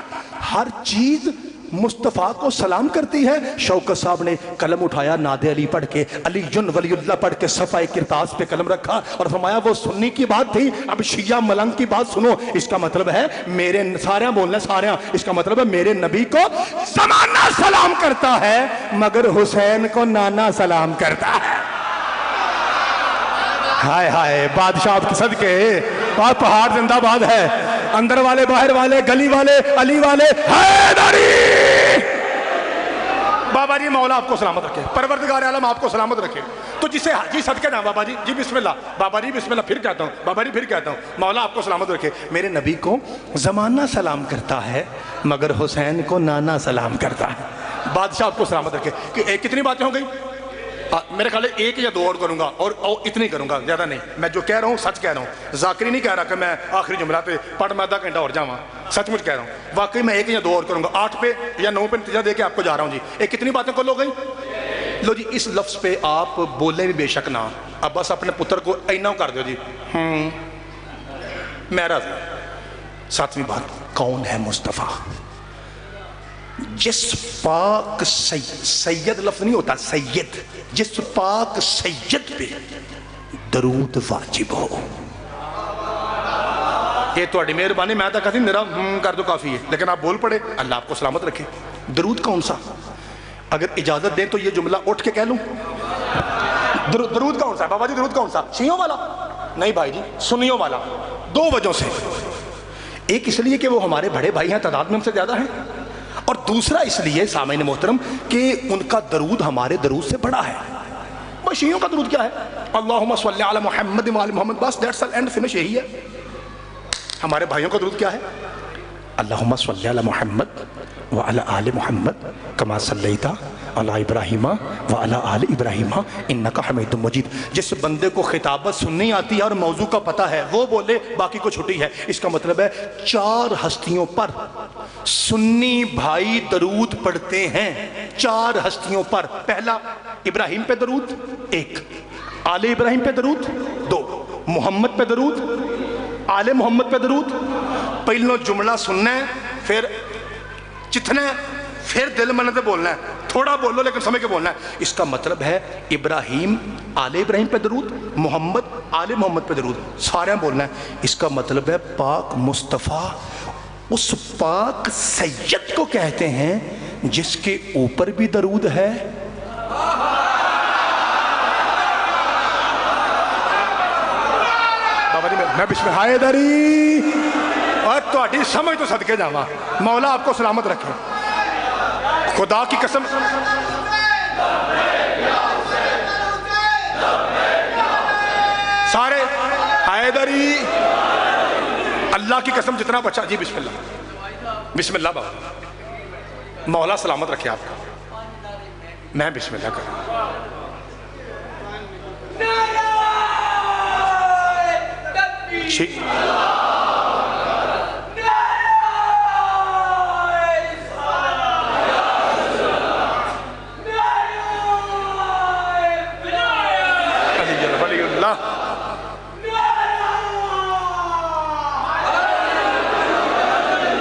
ہر چیز مصطفیٰ کو سلام کرتی ہے. شوکت صاحب نے قلم اٹھایا ناد علی پڑھ کے علی جن ولی اللہ پڑھ کے صفحہ کرتاس پہ قلم رکھا اور فرمایا وہ سنی کی بات تھی اب شیعہ ملنگ کی بات سنو. اس کا مطلب ہے میرے سارے بولنا سارے اس کا مطلب ہے میرے نبی کو زمانہ سلام کرتا ہے مگر حسین کو نانا سلام کرتا ہے. ہائے ہائے بادشاہ آپ کے صدقے. اور پہاڑ زندہ باد ہے. اندر والے باہر والے گلی والے علی والے حیدری. بابا جی مولا آپ کو سلامت رکھے. پروردگار عالم آپ کو سلامت رکھے. تو جسے جی صدقے نا بابا جی بسم اللہ. بابا جی بسم اللہ. پھر کہتا ہوں بابا جی پھر کہتا ہوں مولا آپ کو سلامت رکھے. میرے نبی کو زمانہ سلام کرتا ہے مگر حسین کو نانا سلام کرتا ہے. بادشاہ آپ کو سلامت رکھے. کہ کتنی باتیں ہو گئی؟ میرے خیال ہے 1 یا 2 اور کروں گا اور اتنی کروں گا زیادہ نہیں. میں جو کہہ رہا ہوں سچ کہہ رہا ہوں. ذاکری نہیں کہہ رہا کہ میں آخری جملہ پہ پڑھ میں 10 گھنٹہ اور جاؤں. سچ مجھ کہہ رہا ہوں. واقعی میں 1 یا 2 اور کروں گا. 8 پہ یا 9 پہ نتیجہ دے کے آپ کو جا رہا ہوں جی. کتنی باتیں کل ہو گئی؟ لو جی اس لفظ پہ آپ بولیں بھی بے شک نہ. اب بس اپنے پتر کو اینا کر دو جی. میرا 7ویں بات کون ہے مصطفیٰ؟ جس پاک سید لفظ نہیں ہوتا سید. جس پاک سید پہ درود واجب ہو. یہ تو اڈی مہربانی. میں تو کہتی میرا کر دو کافی ہے لیکن آپ بول پڑے. اللہ آپ کو سلامت رکھے. درود کون سا؟ اگر اجازت دیں تو یہ جملہ اٹھ کے کہہ لوں. درود کون سا بابا جی؟ درود کون سا؟ شیعوں والا؟ نہیں بھائی جی سنیوں والا. 2 وجہوں سے. ایک اس لیے کہ وہ ہمارے بڑے بھائی ہیں تعداد میں ہم سے زیادہ ہیں. اور دوسرا اس لیے سامعین محترم کہ ان کا درود ہمارے درود سے بڑا ہے. وہ شیعوں کا درود کیا ہے؟ اللہم صلی علی محمد وعلی محمد. بس دیٹس آل اینڈ فنش. یہی ہے. ہمارے بھائیوں کا درود کیا ہے؟ اللہم صلی علی محمد وعلی آل محمد کما صلیت علی ابراہیم وعلی آل ابراہیم انکا حمید مجید. جس بندے کو خطابت سننی آتی ہے اور موضوع کا پتہ ہے وہ بولے باقی کو چھٹی ہے. اس کا مطلب ہے 4 ہستیوں پر سنی بھائی درود پڑھتے ہیں. 4 ہستیوں پر. پہلا ابراہیم پہ درود 1, آل ابراہیم پہ درود 2, محمد پہ درود, آل محمد پہ درود. پہلو جملہ سننا ہے پھر چتنا ہے پھر دل منتے بولنا ہے. تھوڑا بولو لیکن سمجھ کے بولنا ہے. اس کا مطلب ہے ابراہیم آل ابراہیم پہ درود, محمد آل محمد پہ درود. سارے بولنا ہے. اس کا مطلب ہے پاک مصطفیٰ اس پاک سید کو کہتے ہیں جس کے اوپر بھی درود ہے. بابا جی میں بسم حیدری. اور تو سمجھ تو صدقے جاواں. مولا آپ کو سلامت رکھے. خدا کی قسم سارے حیدری. اللہ کی قسم جتنا بچہ جی بسم اللہ بسم اللہ. بابا مولا سلامت رکھے آپ کا. میں بسم اللہ کروں.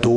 2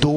2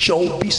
24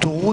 2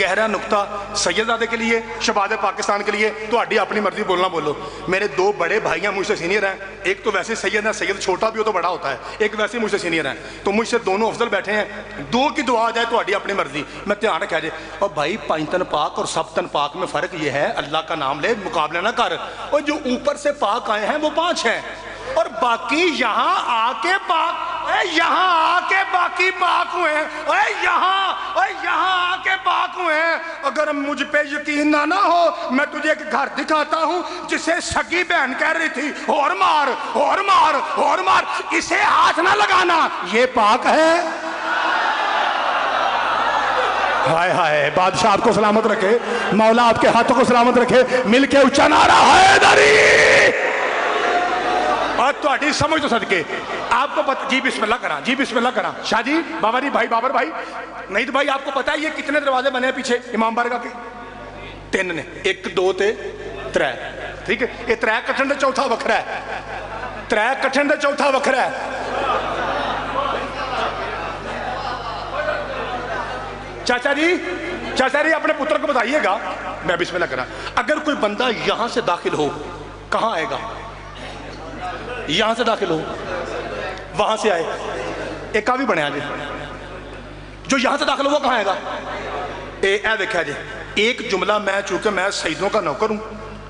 گہرا نقطہ سیدزادے کے لیے، شہباز پاکستان کے لیے، تو اڈی اپنی مرضی بولنا بولو. میرے دو بڑے بھائی ہیں مجھ سے سینئر ہیں، ایک تو ویسے سید ہے، سید چھوٹا بھی ہو تو بڑا ہوتا ہے، ایک ویسے مجھ سے سینئر ہیں، تو مجھ سے دونوں افضل بیٹھے ہیں. دو کی دعا آ جائے تو اڈی اپنی مرضی. میں دھیان رکھا جائے. اور بھائی پانچ پاک اور سب تن پاک میں فرق یہ ہے، اللہ کا نام لے مقابلہ نہ کر. اور جو اوپر سے پاک آئے ہیں وہ 5 ہیں، اور باقی یہاں آ کے پاک، یہاں آ کے باقی پاک ہوئے ہیں، یہاں آ کے پاک ہوئے ہیں. اگر مجھ پہ یقین نہ ہو، میں تجھے ایک گھر دکھاتا ہوں جسے سگی بہن کہہ رہی تھی اور مار اور مار اور مار، اسے ہاتھ نہ لگانا، یہ پاک ہے. ہائے ہائے، بادشاہ آپ کو سلامت رکھے، مولا آپ کے ہاتھوں کو سلامت رکھے. مل کے اونچا نعرہ حیدری. اور تو اٹھی سمجھ تو صدقے آپ کو پتہ. جی بسم اللہ کرا، جی بسم اللہ کرا. شاہ جی، بابا جی، بھائی بابر بھائی، نہیں بھائی، آپ کو پتہ ہے یہ کتنے دروازے بنے ہیں پیچھے امام بارگاہ کے؟ 3 نے، 1 2 تے 3. ٹھیک ہے، یہ 3 کٹھن دے چوتھا وکھرا ہے، 3 کٹھن دے چوتھا وکھرا ہے. چاچا جی اپنے پتر کو بتائیے گا. میں بسم اللہ کرا. اگر کوئی بندہ یہاں سے داخل ہو کہاں آئے گا؟ یہاں سے داخل ہو، وہاں سے آئے. ایک کا بھی بنے آجے جو یہاں سے داخل ہو وہ کہاں آئے گا؟ اے دیکھا جی، ایک جملہ میں، چونکہ میں سیدوں کا نوکر ہوں،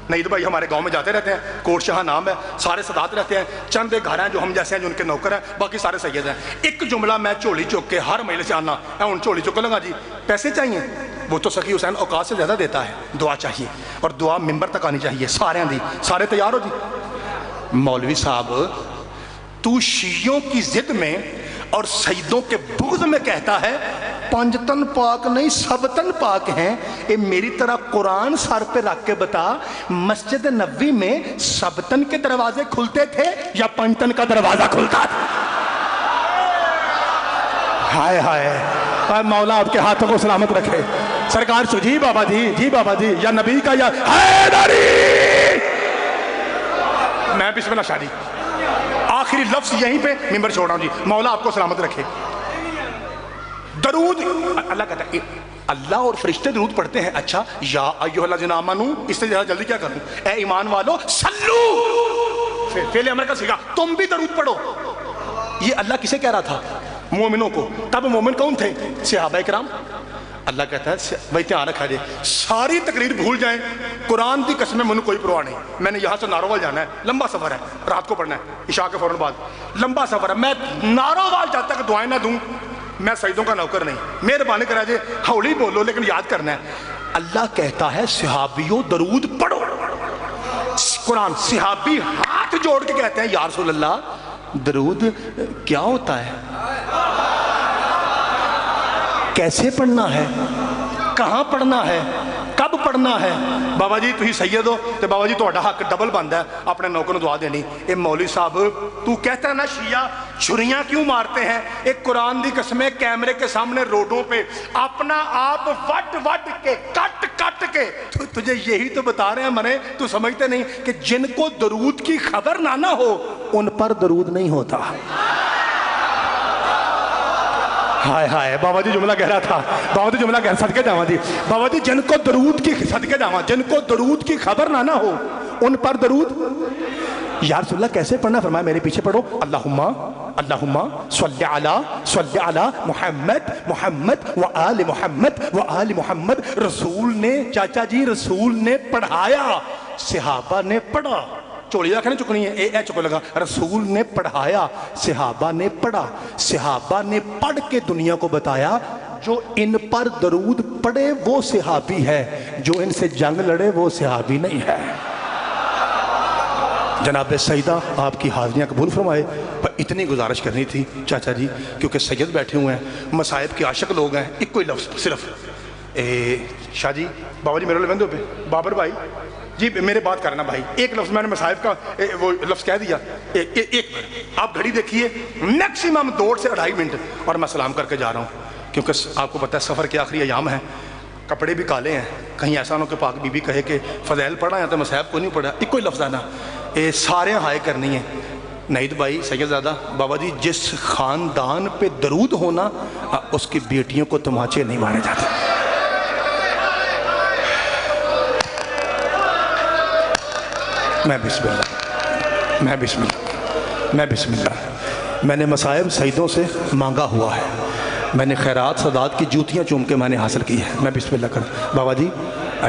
نہیں تو بھائی ہمارے گاؤں میں جاتے رہتے ہیں، کوٹ شاہ نام ہے، سارے سادات رہتے ہیں، چند ایک گھر ہیں جو ہم جیسے ہیں جو ان کے نوکر ہیں، باقی سارے سید ہیں. ایک جملہ میں چولی چوک کے ہر مہینے سے آنا ہے، ان چولی چوک لگا جی پیسے چاہیے، وہ تو سخی حسین اوقات سے زیادہ دیتا ہے. دعا چاہیے، اور دعا ممبر تک آنی چاہیے سارے دی. سارے تیار ہو جی؟ مولوی صاحب تو شیعوں کی ضد میں اور سیدوں کے بغض میں کہتا ہے 5 تن پاک نہیں 7 تن پاک ہیں. اے میری طرح قرآن سر پہ رکھ کے بتا، مسجد نبوی میں 7 تن کے دروازے کھلتے تھے یا 5 تن کا دروازہ کھلتا تھا؟ ہائے ہائے، مولا آپ کے ہاتھوں کو سلامت رکھے. سرکار جی بابا جی، جی بابا جی، یا نبی کا یا حیدری. میں بسم اللہ شادی آخری لفظ یہیں پہ ممبر چھوڑ رہا ہوں جی. مولا آپ کو سلامت رکھے. درود اللہ کہتا ہے، اللہ اور فرشتے درود پڑھتے ہیں. اچھا، یا ایھا الذین آمنوا، اس سے زیادہ جلدی کیا کروں؟ اے ایمان والو صلو، فعل امر کا صیغہ، تم بھی درود پڑھو. یہ اللہ کسے کہہ رہا تھا؟ مومنوں کو. تب مومن کون تھے؟ صحابہ کرام. اللہ کہتا ہے بھائی دھیان رکھا جائے، ساری تقریر بھول جائیں، قرآن کی قسم میں کوئی پرواہ نہیں. میں نے یہاں سے ناروال جانا ہے، لمبا سفر ہے، رات کو پڑھنا ہے عشاء کے فوراً بعد، لمبا سفر ہے. میں ناروال جب تک دعائیں نہ دوں، میں سیدوں کا نوکر نہیں. مہربانی کرا جائے، ہولی بولو لیکن یاد کرنا ہے. اللہ کہتا ہے صحابیوں درود پڑھو. قرآن صحابی ہاتھ جوڑ کے کہتے ہیں یا رسول اللہ درود کیا ہوتا ہے؟ کیسے پڑھنا ہے؟ کہاں پڑھنا ہے؟ کب پڑھنا ہے؟ بابا جی تھی سید ہو تو بابا جی تہاڈا حق ڈبل بنتا ہے اپنے نوکر دعا دینی. اے مولوی صاحب تو کہتا ہے نا شیعہ چھریاں کیوں مارتے ہیں؟ ایک قرآن دی قسمیں کیمرے کے سامنے روڈوں پہ اپنا آپ وٹ وٹ کے کٹ کٹ کے تجھے یہی تو بتا رہے ہیں منے تو سمجھتے نہیں کہ جن کو درود کی خبر نہ ہو ان پر درود نہیں ہوتا. ہائے ہائے، بابا جی جملہ گہرا تھا، بابا جی جملہ گہرا. صدقے جاواں جی بابا جی، جن کو درود کی صدقے جاواں جن کو درود کی خبر نہ ہو ان پر درود. یا رسول اللہ کیسے پڑھنا؟ فرمایا میرے پیچھے پڑھو. اللہم صلی علی محمد محمد و آل محمد و آل محمد. رسول نے، چاچا جی رسول نے پڑھایا، صحابہ نے پڑھا. چولی رکھنے چکنی ہے، اے چکو لگا. رسول نے پڑھایا، صحابہ نے پڑھا. صحابہ نے پڑھ کے دنیا کو بتایا جو ان پر درود پڑھے وہ صحابی ہے، جو ان سے جنگ لڑے وہ صحابی نہیں ہے. جناب سیدہ آپ کی حاضریاں قبول فرمائے. پر اتنی گزارش کرنی تھی چاچا جی، کیونکہ سید بیٹھے ہوئے ہیں، مصائب کے عاشق لوگ ہیں. ایک کوئی لفظ صرف شاہ جی، بابا جی میرے لبندوں پہ، بابر بھائی جی میرے بات کرنا بھائی. ایک لفظ میں نے مصائب کا وہ لفظ کہہ دیا. ایک منٹ آپ گھڑی دیکھیے، میکسیمم 2 سے 2.5 منٹ اور میں سلام کر کے جا رہا ہوں، کیونکہ آپ کو پتہ ہے سفر کے آخری ایام ہیں، کپڑے بھی کالے ہیں. کہیں ایسا نہ ہو کہ پاک بی بی کہے کہ فضائل پڑھا ہے تو مصائب کو نہیں پڑھا. ایک کوئی لفظ آنا سارے ہائے کرنی ہے. نعید بھائی سید زادہ بابا جی، جس خاندان پہ درود ہونا اس کی بیٹیوں کو تماچے نہیں مارے جاتے. میں بسم اللہ، میں بسم اللہ، میں بسم اللہ۔ میں نے مصائب سیدوں سے مانگا ہوا ہے، میں نے خیرات سادات کی جوتیاں چوم کے میں نے حاصل کی ہے۔ میں بسم اللہ کروں۔ بابا جی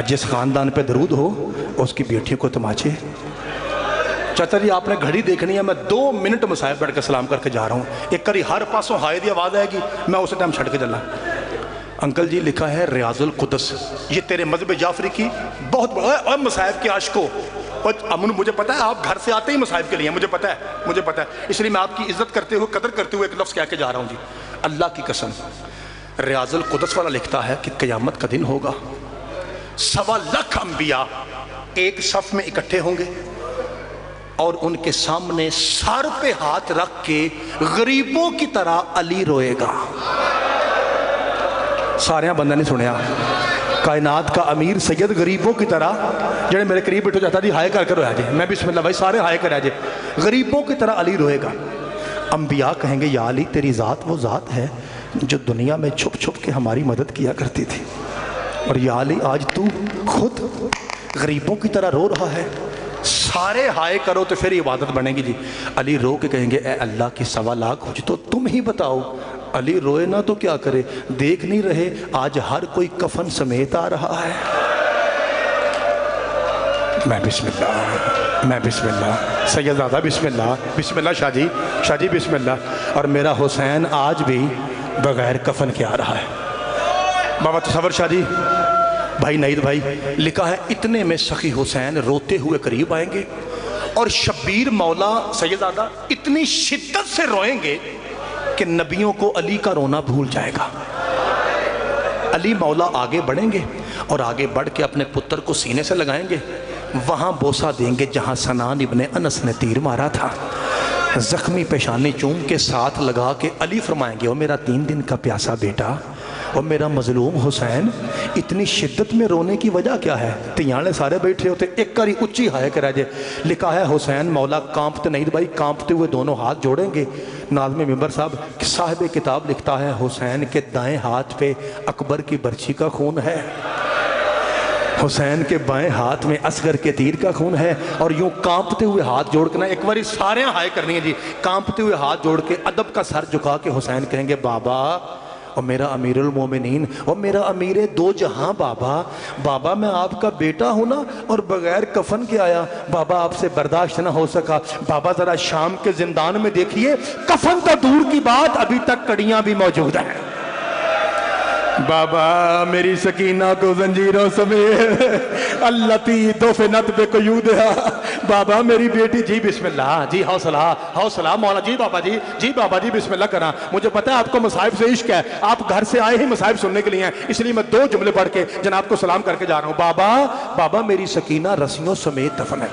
جس خاندان پہ درود ہو اس کی بیٹیوں کو تماچے۔ چاچا جی آپ نے گھڑی دیکھنی ہے، میں 2 منٹ مصائب بیٹھ کے سلام کر کے جا رہا ہوں، ایک کری ہر پاسوں ہائے دی آواز آئے گی، میں اسے ٹائم چھڑ کے چلنا۔ انکل جی لکھا ہے ریاض القدس، یہ تیرے مذہب جعفری کی بہت بڑا مصائب کے عاشقوں۔ امن مجھے پتا ہے آپ گھر سے آتے ہی مصائب کے لیے، مجھے پتا ہے، اس لیے میں آپ کی عزت کرتے ہوئے قدر کرتے ہوئے ایک لفظ کہہ کے جا رہا ہوں جی۔ اللہ کی قسم ریاض القدس والا لکھتا ہے کہ قیامت کا دن ہوگا، 1.25 لاکھ انبیاء ایک صف میں اکٹھے ہوں گے اور ان کے سامنے سر پہ ہاتھ رکھ کے غریبوں کی طرح علی روئے گا۔ سارے بندہ نہیں سنیا، کائنات کا امیر سید غریبوں کی طرح، جنہیں میرے قریب بیٹھو جاتا جی ہائے کر کے رویا جی، میں بسم اللہ بھائی سارے ہائے کرا جی، غریبوں کی طرح علی روئے گا۔ انبیاء کہیں گے یا علی تیری ذات وہ ذات ہے جو دنیا میں چھپ چھپ کے ہماری مدد کیا کرتی تھی، اور یا علی آج تو خود غریبوں کی طرح رو رہا ہے۔ سارے ہائے کرو تو پھر عبادت بنے گی جی۔ علی رو کے کہیں گے اے اللہ کی 1.25 لاکھ ہو تو تم ہی بتاؤ۔ علی روئے نہ تو کیا کرے، دیکھ نہیں رہے آج ہر کوئی کفن سمیت آ رہا ہے۔ میں بسم اللہ، میں بسم اللہ، سیدزادہ بسم اللہ، بسم اللہ شاہ جی بسم اللہ، اور میرا حسین آج بھی بغیر کفن کے آ رہا ہے۔ بابا تصور شاہ جی، بھائی نعید بھائی، لکھا ہے اتنے میں سخی حسین روتے ہوئے قریب آئیں گے اور شبیر مولا سیدزادہ اتنی شدت سے روئیں گے کہ نبیوں کو علی کا رونا بھول جائے گا۔ علی مولا آگے بڑھیں گے اور آگے بڑھ کے اپنے پتر کو سینے سے لگائیں گے، وہاں بوسہ دیں گے جہاں سنان ابن انس نے تیر مارا تھا، زخمی پیشانی چوم کے ساتھ لگا کے علی فرمائیں گے او میرا 3 دن کا پیاسا بیٹا، اور میرا مظلوم حسین، اتنی شدت میں رونے کی وجہ کیا ہے؟ تیانے سارے بیٹھے ہوتے، ایک کاری اچھی ہائے کرا جے۔ لکھا ہے حسین مولا کانپتے نعید بھائی کانپتے ہوئے دونوں ہاتھ جوڑیں گے۔ ناظم ممبر صاحب کتاب لکھتا ہے حسین کے دائیں ہاتھ پہ اکبر کی برچھی کا خون ہے، حسین کے بائیں ہاتھ میں اصغر کے تیر کا خون ہے، اور یوں کانپتے ہوئے ہاتھ جوڑ کے ایک باری سارے ہائے کرنی ہے جی، کانپتے ہوئے ہاتھ جوڑ کے ادب کا سر جھکا کے حسین کہیں گے بابا اور میرا امیر المومنین اور میرا امیر 2 جہاں بابا میں آپ کا بیٹا ہوں نا، اور بغیر کفن کے آیا، بابا آپ سے برداشت نہ ہو سکا، بابا ذرا شام کے زندان میں دیکھیے، کفن تو دور کی بات ابھی تک کڑیاں بھی موجود ہیں۔ بابا میری سکینہ کو زنجیروں سمیت اللتی دفنت بقیودہا، بابا میری بیٹی جی بسم اللہ جی، حوصلہ مولا جی، بابا جی بسم اللہ کرا۔ مجھے پتا ہے آپ کو مصائب سے عشق ہے، آپ گھر سے آئے ہی مصائب سننے کے لیے ہیں، اس لیے میں 2 جملے پڑھ کے جناب کو سلام کر کے جا رہا ہوں۔ بابا میری سکینہ رسیوں سمیت دفن ہے۔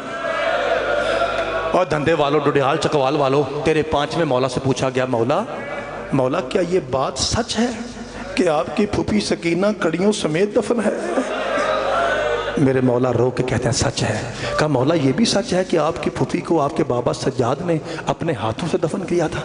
اور دھندے والوں، ڈڈیال چکوال والوں، تیرے 5ویں مولا سے پوچھا گیا مولا کیا یہ بات سچ ہے کہ آپ کی پھوپھی سکینہ کڑیوں سمیت دفن ہے؟ میرے مولا رو کے کہتے ہیں سچ ہے۔ کہا مولا یہ بھی سچ ہے کہ آپ کی پھوپھی کو آپ کے بابا سجاد نے اپنے ہاتھوں سے دفن کیا تھا؟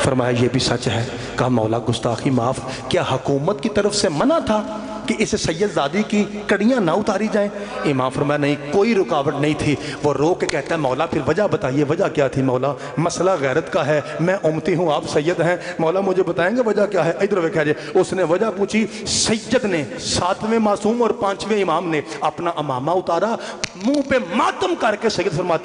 فرمایا یہ بھی سچ ہے۔ کہا مولا گستاخی معاف، کیا حکومت کی طرف سے منع تھا کہ اسے سید زادی کی کڑیاں نہ اتاری جائیں؟ امام فرمایا نہیں، کوئی رکاوٹ نہیں تھی۔ وہ رو کے کہتا ہے مولا پھر وجہ بتائیے، وجہ کیا تھی؟ مولا مسئلہ غیرت کا ہے، میں امتی ہوں آپ سید ہیں، مولا مجھے بتائیں گے وجہ کیا ہے؟ ادھر ویکھا جائے، اس نے وجہ پوچھی، سید نے 7ویں معصوم اور 5ویں امام نے اپنا امامہ اتارا، منہ پہ ماتم کر کے سید فرماتے